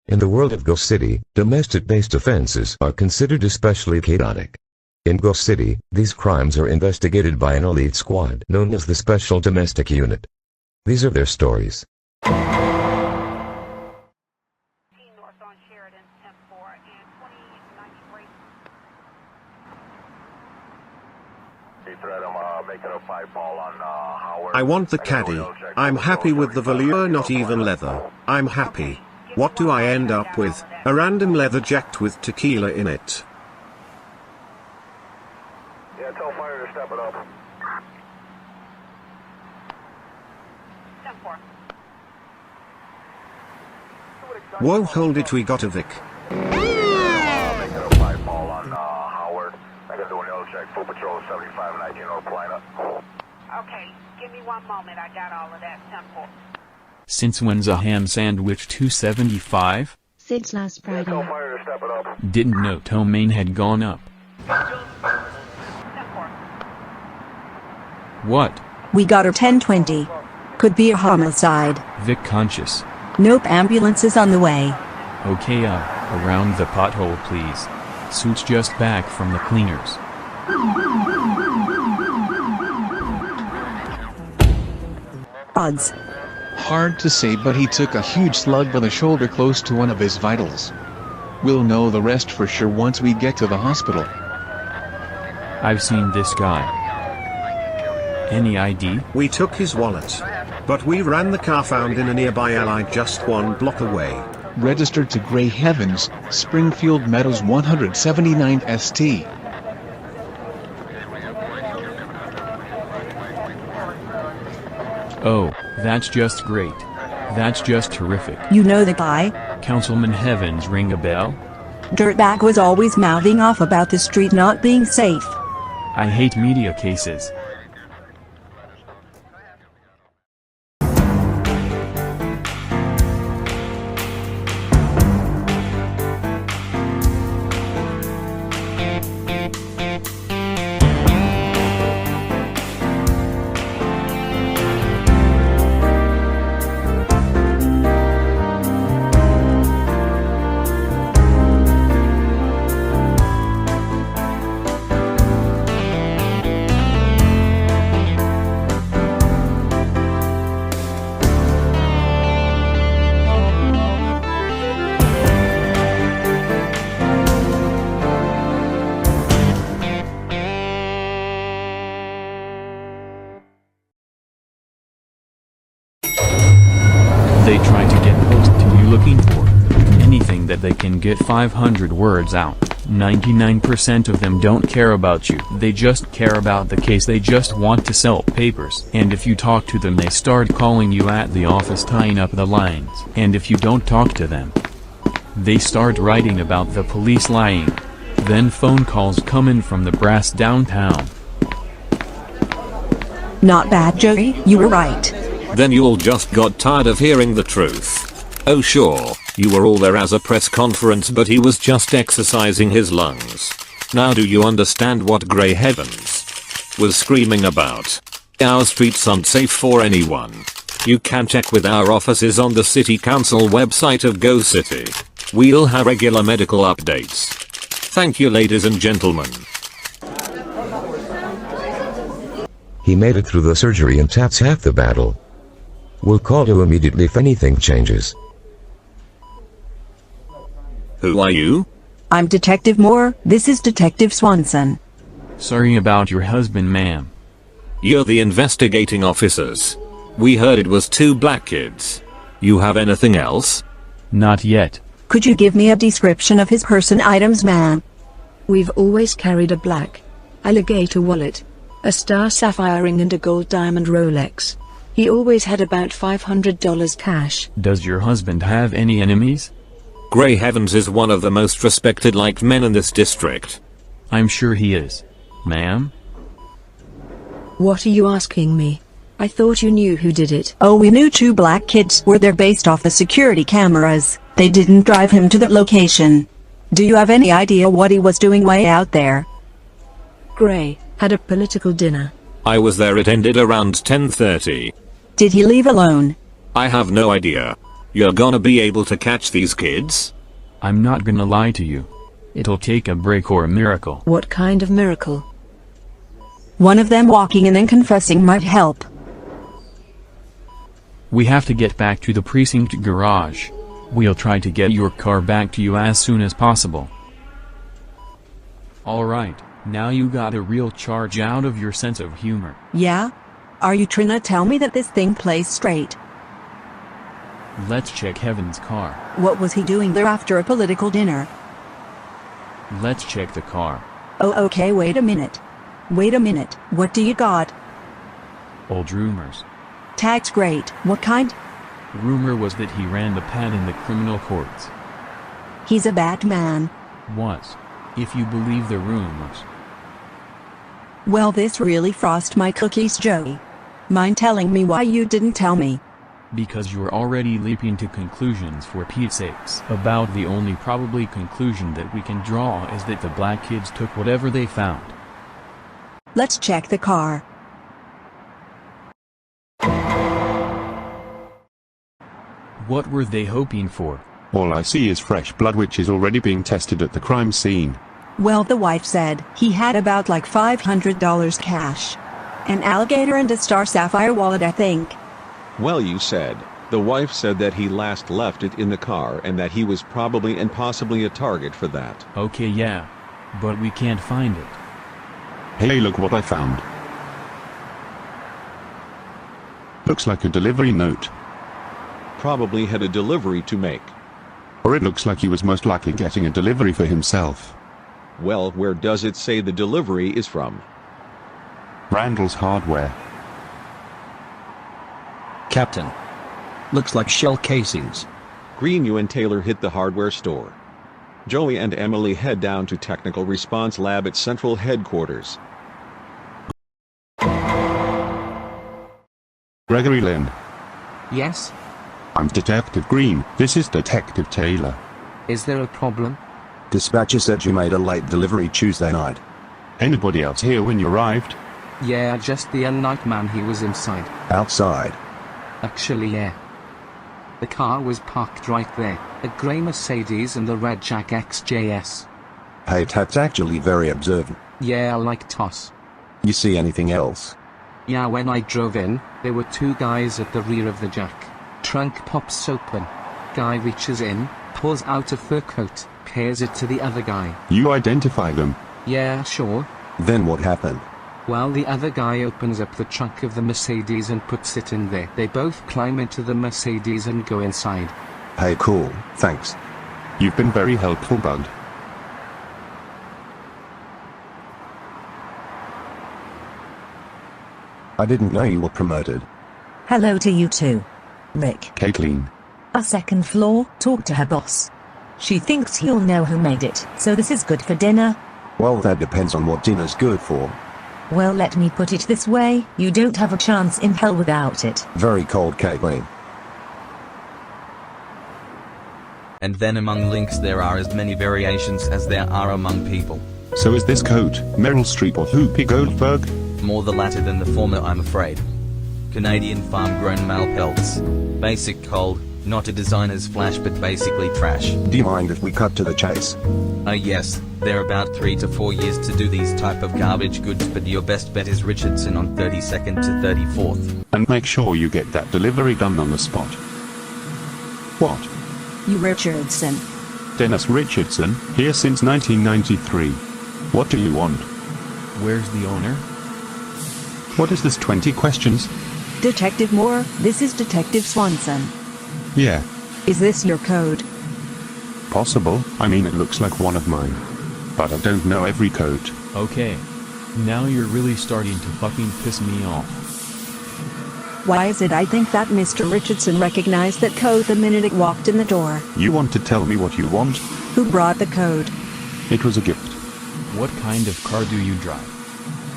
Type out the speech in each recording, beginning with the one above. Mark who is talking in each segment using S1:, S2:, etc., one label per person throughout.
S1: In the world of Ghost City, domestic-based offenses are considered especially chaotic. In Ghost City, these crimes are investigated by an elite squad known as the Special Domestic Unit. These are their stories.
S2: North on Sheridan, 10-4, and 2093.
S3: I want the caddy. I'm happy with the velour, not even leather. I'm happy. What do I end up with? A random leather jacket with tequila in it.
S4: Yeah, tell fire to step it up.
S2: 10-4.
S3: Whoa, hold it, we got a Vic.
S4: Making a 5 ball on Howard. I got doing yellow check, full patrol 7519 North Plana.
S2: Okay, give me 1 moment. I got all of that. 10-4.
S5: Since when's a ham sandwich $2.75?
S6: Since last
S4: Yeah,
S6: Friday.
S4: tell fire to step it up.
S5: Didn't know Tomaine had gone up.
S2: 10-4.
S5: What?
S7: We got her 1020. Could be a homicide.
S5: Vic conscious.
S7: Nope, ambulance is on the way.
S5: Okay, around the pothole please. Suit's just back from the cleaners.
S7: Odds.
S8: Hard to say, but he took a huge slug by the shoulder close to one of his vitals. We'll know the rest for sure once we get to the hospital.
S5: I've seen this guy. Any ID?
S3: We took his wallet. But we ran the car found in a nearby alley just 1 block away.
S8: Registered to Grey Heavens, Springfield Meadows 179 ST.
S5: Oh, that's just great. That's just terrific.
S7: You know the guy?
S5: Councilman Heavens, ring a bell?
S7: Dirtbag was always mouthing off about the street not being safe.
S5: I hate media cases. They try to get hooked to you looking for anything that they can get 500 words out. 99% of them don't care about you. They just care about the case. They just want to sell papers. And if you talk to them, they start calling you at the office, tying up the lines. And if you don't talk to them, they start writing about the police lying. Then phone calls come in from the brass downtown.
S7: Not bad, Joey, you were right.
S9: Then you all just got tired of hearing the truth. Oh sure, you were all there as a press conference, but he was just exercising his lungs. Now do you understand what Grey Heavens was screaming about? Our streets aren't safe for anyone. You can check with our offices on the city council website of Go City. We'll have regular medical updates. Thank you, ladies and gentlemen.
S1: He made it through the surgery, and that's half the battle. We'll call you immediately if anything changes.
S9: Who are you?
S7: I'm Detective Moore, this is Detective Swanson.
S5: Sorry about your husband, ma'am.
S9: You're the investigating officers. We heard it was 2 black kids. You have anything else?
S5: Not yet.
S7: Could you give me a description of his person items, ma'am?
S6: We've always carried a black alligator wallet, a star sapphire ring and a gold diamond Rolex. He always had about $500 cash.
S5: Does your husband have any enemies?
S9: Grey Heavens is one of the most respected liked men in this district.
S5: I'm sure he is. Ma'am?
S6: What are you asking me? I thought you knew who did it.
S7: Oh, we knew 2 black kids were there based off the security cameras. They didn't drive him to the location. Do you have any idea what he was doing way out there?
S6: Grey had a political dinner.
S9: I was there, it ended around 10:30.
S7: Did he leave alone?
S9: I have no idea. You're gonna be able to catch these kids?
S5: I'm not gonna lie to you. It'll take a break or a miracle.
S6: What kind of miracle?
S7: One of them walking in and confessing might help.
S5: We have to get back to the precinct garage. We'll try to get your car back to you as soon as possible. Alright, now you got a real charge out of your sense of humor.
S7: Yeah? Are you trying to tell me that this thing plays straight?
S5: Let's check Heaven's car.
S7: What was he doing there after a political dinner?
S5: Let's check the car.
S7: Oh, okay, wait a minute. Wait a minute, what do you got?
S5: Old rumors.
S7: Tax great, what kind?
S5: Rumor was that he ran the pad in the criminal courts.
S7: He's a bad man.
S5: Was. If you believe the rumors.
S7: Well, this really frost my cookies, Joey. Mind telling me why you didn't tell me?
S5: Because you're already leaping to conclusions for Pete's sakes. About the only probably conclusion that we can draw is that the black kids took whatever they found.
S7: Let's check the car.
S5: What were they hoping for?
S10: All I see is fresh blood which is already being tested at the crime scene.
S7: Well, the wife said he had about like $500 cash. An alligator and a star sapphire wallet, I think.
S8: Well, you said. The wife said that he last left it in the car and that he was probably and possibly a target for that.
S5: Okay, yeah. But we can't find it.
S10: Hey, look what I found. Looks like a delivery note.
S8: Probably had a delivery to make.
S10: Or it looks like he was most likely getting a delivery for himself.
S8: Well, where does it say the delivery is from?
S10: Randall's Hardware.
S11: Captain. Looks like shell casings.
S8: Green, you and Taylor hit the hardware store. Joey and Emily head down to Technical Response Lab at Central Headquarters.
S10: Gregory Lynn.
S12: Yes?
S10: I'm Detective Green. This is Detective Taylor.
S12: Is there a problem?
S13: Dispatcher said you made a late delivery Tuesday night.
S10: Anybody else here when you arrived?
S12: Yeah, just the night man, he was inside.
S13: Outside?
S12: Actually, yeah. The car was parked right there. A grey Mercedes and a red Jack XJS.
S13: Hey, that's actually very observant.
S12: Yeah, like toss.
S13: You see anything else?
S12: Yeah, when I drove in, there were two guys at the rear of the Jack. Trunk pops open. Guy reaches in, pulls out a fur coat, pairs it to the other guy.
S10: You identify them?
S12: Yeah, sure.
S13: Then what happened?
S12: Well, the other guy opens up the trunk of the Mercedes and puts it in there. They both climb into the Mercedes and go inside.
S13: Hey, cool, thanks.
S10: You've been very helpful, bud.
S13: I didn't know you were promoted.
S14: Hello to you too. Rick.
S10: Caitlin.
S14: A second floor, talk to her boss. She thinks he'll know who made it, so this is good for dinner?
S13: Well, that depends on what dinner's good for.
S14: Well, let me put it this way, you don't have a chance in hell without it.
S13: Very cold, Caitlin.
S15: And then among links there are as many variations as there are among people.
S10: So is this coat Meryl Streep or Whoopi Goldberg?
S15: More the latter than the former, I'm afraid. Canadian farm-grown male pelts. Basic cold, not a designer's flash but basically trash.
S13: Do you mind if we cut to the chase?
S15: Yes, they're about 3 to 4 years to do these type of garbage goods, but your best bet is Richardson on 32nd to 34th.
S10: And make sure you get that delivery done on the spot. What?
S7: You Richardson.
S10: Dennis Richardson, here since 1993. What do you want?
S5: Where's the owner?
S10: What is this, 20 questions?
S7: Detective Moore, this is Detective Swanson.
S10: Yeah.
S7: Is this your code?
S10: Possible. I mean, it looks like one of mine. But I don't know every code.
S5: Okay. Now you're really starting to fucking piss me off.
S7: Why is it I think that Mr. Richardson recognized that code the minute it walked in the door?
S10: You want to tell me what you want?
S7: Who brought the code?
S10: It was a gift.
S5: What kind of car do you drive?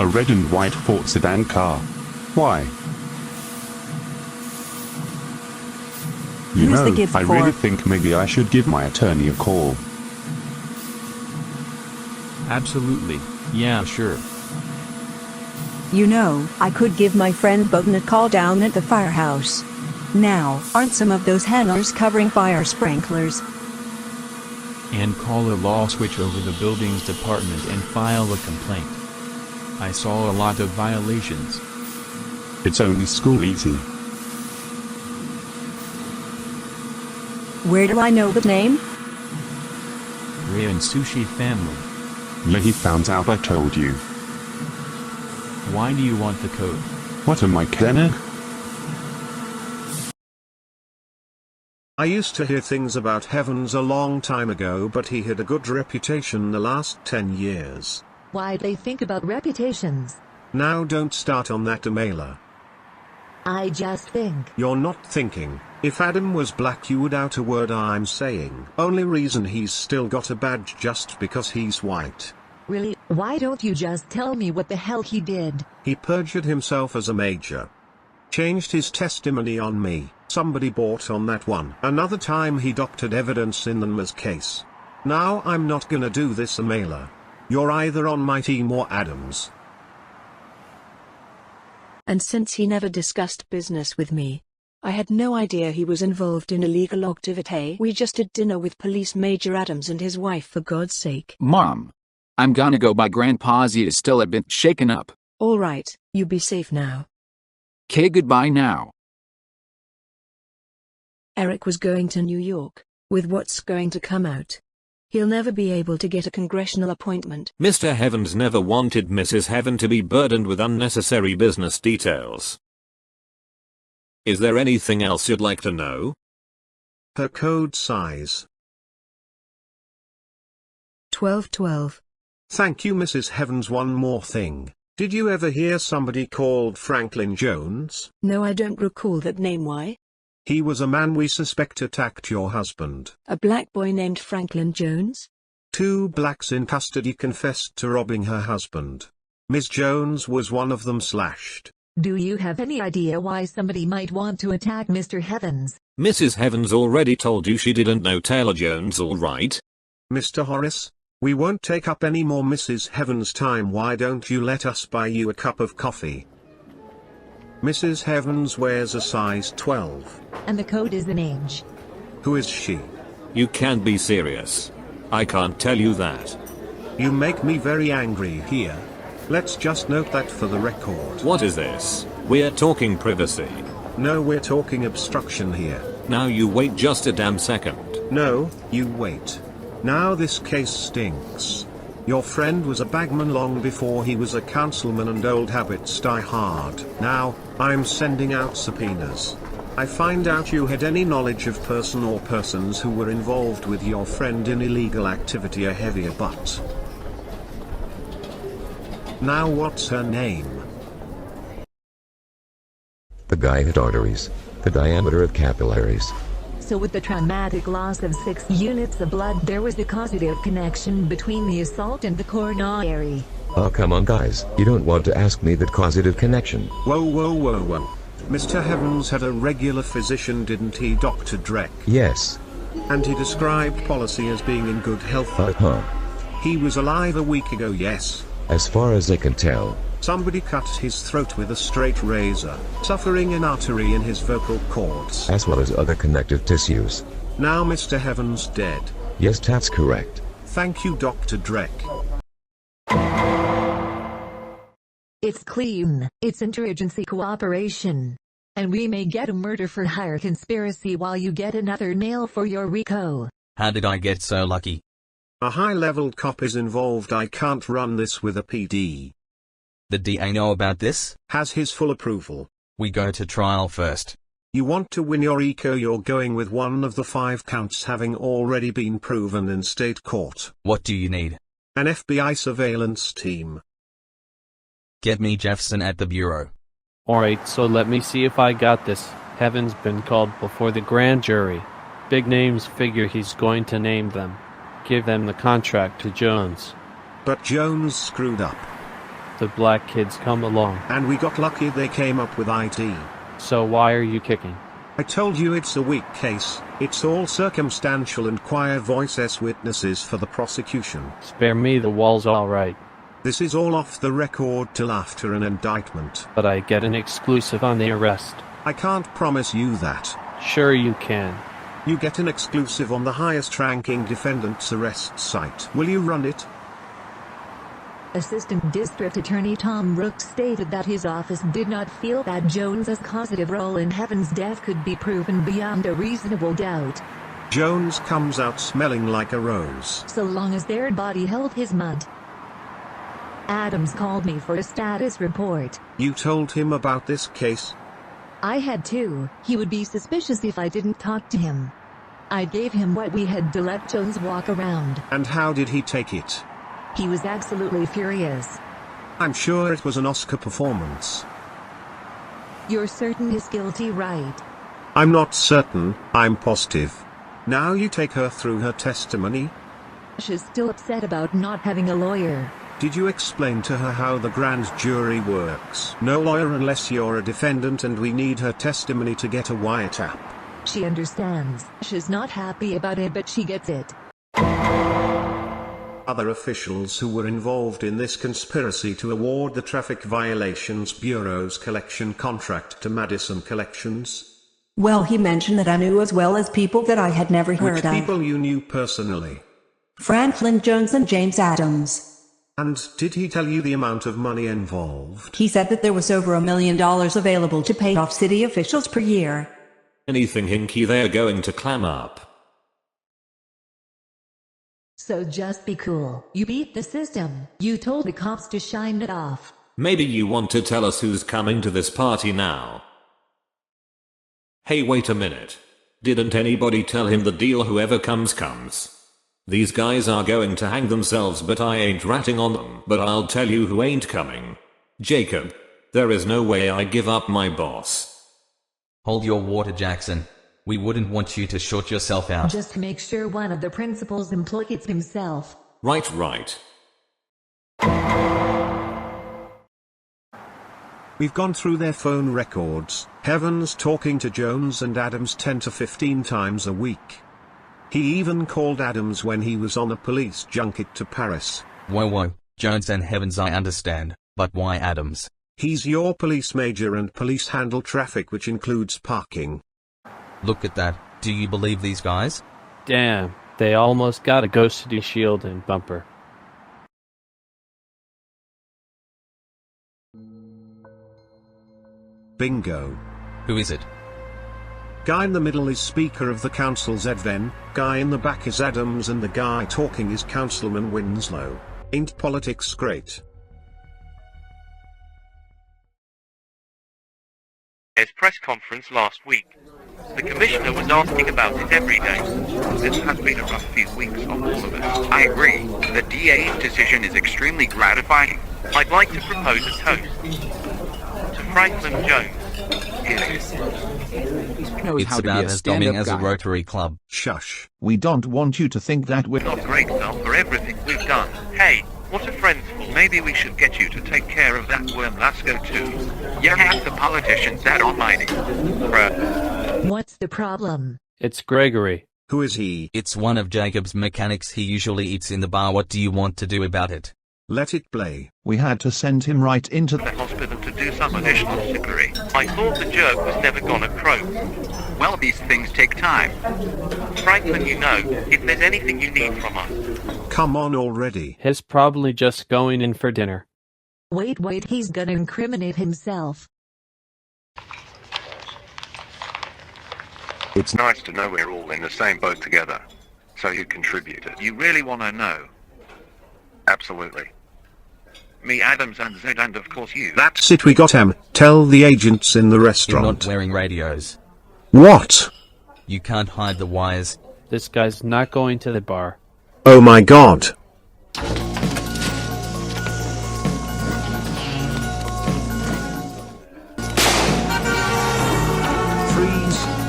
S10: A red and white Ford sedan car. Why? You
S7: Who's
S10: know,
S7: the gift
S10: I
S7: for?
S10: really think maybe I should give my attorney a call.
S5: Absolutely. Yeah, sure.
S7: You know, I could give my friend Bowden a call down at the firehouse. Now, aren't some of those hangars covering fire sprinklers?
S5: And call a law switch over the buildings department and file a complaint. I saw a lot of violations.
S10: It's only school easy.
S7: Where do I know the name?
S5: Ray and Sushi family.
S10: Leahy found out I told you.
S5: Why do you want the code?
S10: What am I, Kenneth?
S3: I used to hear things about Heavens a long time ago, but he had a good reputation the last 10 years.
S14: Why'd they think about reputations?
S3: Now don't start on that, Amela.
S14: I just think.
S3: You're not thinking. If Adam was black you would doubt a word I'm saying. Only reason he's still got a badge just because he's white.
S14: Really, why don't you just tell me what the hell he did?
S3: He perjured himself as a major. Changed his testimony on me. Somebody bought on that one. Another time he doctored evidence in Nma's case. Now I'm not gonna do this, Amela. You're either on my team or Adam's.
S6: And since he never discussed business with me, I had no idea he was involved in illegal activity. We just had dinner with Police Major Adams and his wife, for God's sake.
S16: Mom, I'm gonna go. My grandpa's is still a bit shaken up.
S6: All right, you be safe now.
S16: 'Kay, goodbye now.
S6: Eric was going to New York. With what's going to come out, he'll never be able to get a congressional appointment.
S9: Mr. Heavens never wanted Mrs. Heaven to be burdened with unnecessary business details. Is there anything else you'd like to know?
S3: Her code size.
S6: 1212.
S3: Thank you, Mrs. Heavens. One more thing. Did you ever hear somebody called Franklin Jones?
S6: No, I don't recall that name. Why?
S3: He was a man we suspect attacked your husband.
S6: A black boy named Franklin Jones?
S3: 2 blacks in custody confessed to robbing her husband. Ms. Jones was one of them slashed.
S14: Do you have any idea why somebody might want to attack Mr. Heavens?
S9: Mrs. Heavens already told you she didn't know Taylor Jones, all right?
S3: Mr. Horace, we won't take up any more Mrs. Heavens' time. Why don't you let us buy you a cup of coffee? Mrs. Heavens wears a size 12.
S14: And the code is an age.
S3: Who is she?
S9: You can't be serious. I can't tell you that.
S3: You make me very angry here. Let's just note that for the record.
S9: What is this? We're talking privacy.
S3: No, we're talking obstruction here.
S9: Now you wait just a damn second.
S3: No, you wait. Now this case stinks. Your friend was a bagman long before he was a councilman, and old habits die hard. Now, I'm sending out subpoenas. I find out you had any knowledge of person or persons who were involved with your friend in illegal activity, a heavier butt. Now what's her name?
S1: The guy had arteries, the diameter of capillaries.
S14: So with the traumatic loss of 6 units of blood, there was a causative connection between the assault and the coronary.
S1: Oh, come on guys, you don't want to ask me that causative connection.
S3: Whoa, whoa, whoa, whoa. Mr. Heavens had a regular physician, didn't he, Dr. Drek?
S1: Yes.
S3: And he described policy as being in good health. He was alive a week ago, yes.
S1: As far as I can tell.
S3: Somebody cut his throat with a straight razor, suffering an artery in his vocal cords.
S1: As well as other connective tissues.
S3: Now Mr. Heavens dead.
S1: Yes, that's correct.
S3: Thank you, Dr. Drek.
S14: It's clean. It's interagency cooperation. And we may get a murder for hire conspiracy while you get another nail for your RICO.
S15: How did I get so lucky?
S3: A high-level cop is involved. I can't run this with a PD.
S15: The DA know about this?
S3: Has his full approval.
S15: We go to trial first.
S3: You want to win your RICO, you're going with one of the 5 counts having already been proven in state court.
S15: What do you need?
S3: An FBI surveillance team.
S15: Get me Jefferson at the bureau.
S17: Alright, so let me see if I got this. Heaven's been called before the grand jury. Big names figure he's going to name them. Give them the contract to Jones.
S3: But Jones screwed up.
S17: The black kids come along.
S3: And we got lucky they came up with ID.
S17: So why are you kicking?
S3: I told you it's a weak case. It's all circumstantial and choir voice as witnesses for the prosecution.
S17: Spare me the walls, alright.
S3: This is all off the record till after an indictment.
S17: But I get an exclusive on the arrest.
S3: I can't promise you that.
S17: Sure you can.
S3: You get an exclusive on the highest-ranking defendant's arrest site. Will you run it?
S14: Assistant District Attorney Tom Rooks stated that his office did not feel that Jones's causative role in Heaven's death could be proven beyond a reasonable doubt.
S3: Jones comes out smelling like a rose.
S14: So long as their body held his mud. Adams called me for a status report.
S3: You told him about this case?
S14: I had to. He would be suspicious if I didn't talk to him. I gave him what we had to let Jones walk around.
S3: And how did he take it?
S14: He was absolutely furious.
S3: I'm sure it was an Oscar performance.
S14: You're certain he's guilty, right?
S3: I'm not certain, I'm positive. Now you take her through her testimony?
S14: She's still upset about not having a lawyer.
S3: Did you explain to her how the grand jury works? No lawyer unless you're a defendant, and we need her testimony to get a wiretap.
S14: She understands. She's not happy about it, but she gets it.
S3: Other officials who were involved in this conspiracy to award the Traffic Violations Bureau's collection contract to Madison Collections?
S7: Well, he mentioned that I knew as well as people that I had never heard
S3: Which
S7: of.
S3: people you knew personally?
S7: Franklin Jones and James Adams.
S3: And did he tell you the amount of money involved?
S7: He said that there was over $1 million available to pay off city officials per year.
S9: Anything hinky they're going to clam up.
S14: So just be cool. You beat the system. You told the cops to shine it off.
S9: Maybe you want to tell us who's coming to this party now. Hey, wait a minute. Didn't anybody tell him the deal? Whoever comes comes. These guys are going to hang themselves, but I ain't ratting on them. But I'll tell you who ain't coming. Jacob. There is no way I give up my boss.
S15: Hold your water, Jackson. We wouldn't want you to short yourself out.
S14: Just make sure one of the principals implicates himself.
S9: Right.
S3: We've gone through their phone records. Heaven's talking to Jones and Adams 10 to 15 times a week. He even called Adams when he was on a police junket to Paris.
S15: Whoa. Jones and Heavens, I understand. But why Adams?
S3: He's your police major, and police handle traffic, which includes parking.
S15: Look at that. Do you believe these guys?
S17: Damn, they almost got a ghosty shield and bumper.
S3: Bingo.
S15: Who is it?
S3: Guy in the middle is Speaker of the Council Zedven, guy in the back is Adams, and the guy talking is Councilman Winslow. Ain't politics great?
S18: His press conference last week. The commissioner was asking about it every day. This has been a rough few weeks on all of us. I agree. The DA's decision is extremely gratifying. I'd like to propose a toast to Franklin Jones.
S15: It's about as dumbing as a Rotary Club.
S3: Shush.
S19: We don't want you to think that we're
S18: not grateful for everything we've done. Hey, what are friends for? Maybe we should get you to take care of that worm Lasco too. You have the politicians that almighty. Bruh.
S14: What's the problem?
S17: It's Gregory.
S3: Who is he?
S15: It's one of Jacob's mechanics. He usually eats in the bar. What do you want to do about it?
S3: Let it play.
S19: We had to send him right into
S18: the hospital to do some additional surgery. I thought the jerk was never gonna croak. Well, these things take time. Franklin, you know, if there's anything you need from us.
S3: Come on already.
S17: He's probably just going in for dinner.
S14: Wait, he's gonna incriminate himself.
S4: It's nice to know we're all in the same boat together. So you contributed.
S18: You really wanna know?
S4: Absolutely.
S18: Me, Adams, and Zed, and of course you.
S3: That's it, we got him. Tell the agents in the restaurant.
S15: You're not wearing radios.
S3: What?
S15: You can't hide the wires.
S17: This guy's not going to the bar.
S3: Oh my god. Freeze,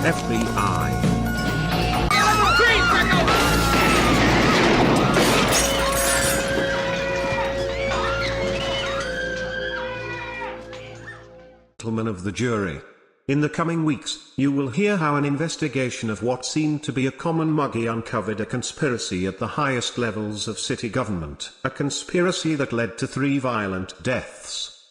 S3: FBI. Gentlemen of the jury. In the coming weeks, you will hear how an investigation of what seemed to be a common muggy uncovered a conspiracy at the highest levels of city government, a conspiracy that led to 3 violent deaths.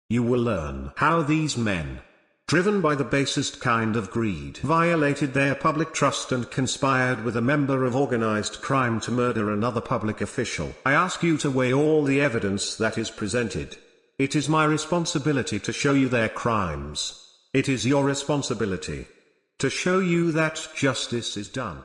S3: You will learn how these men driven by the basest kind of greed, violated their public trust and conspired with a member of organized crime to murder another public official. I ask you to weigh all the evidence that is presented. It is my responsibility to show you their crimes. It is your responsibility to show you that justice is done.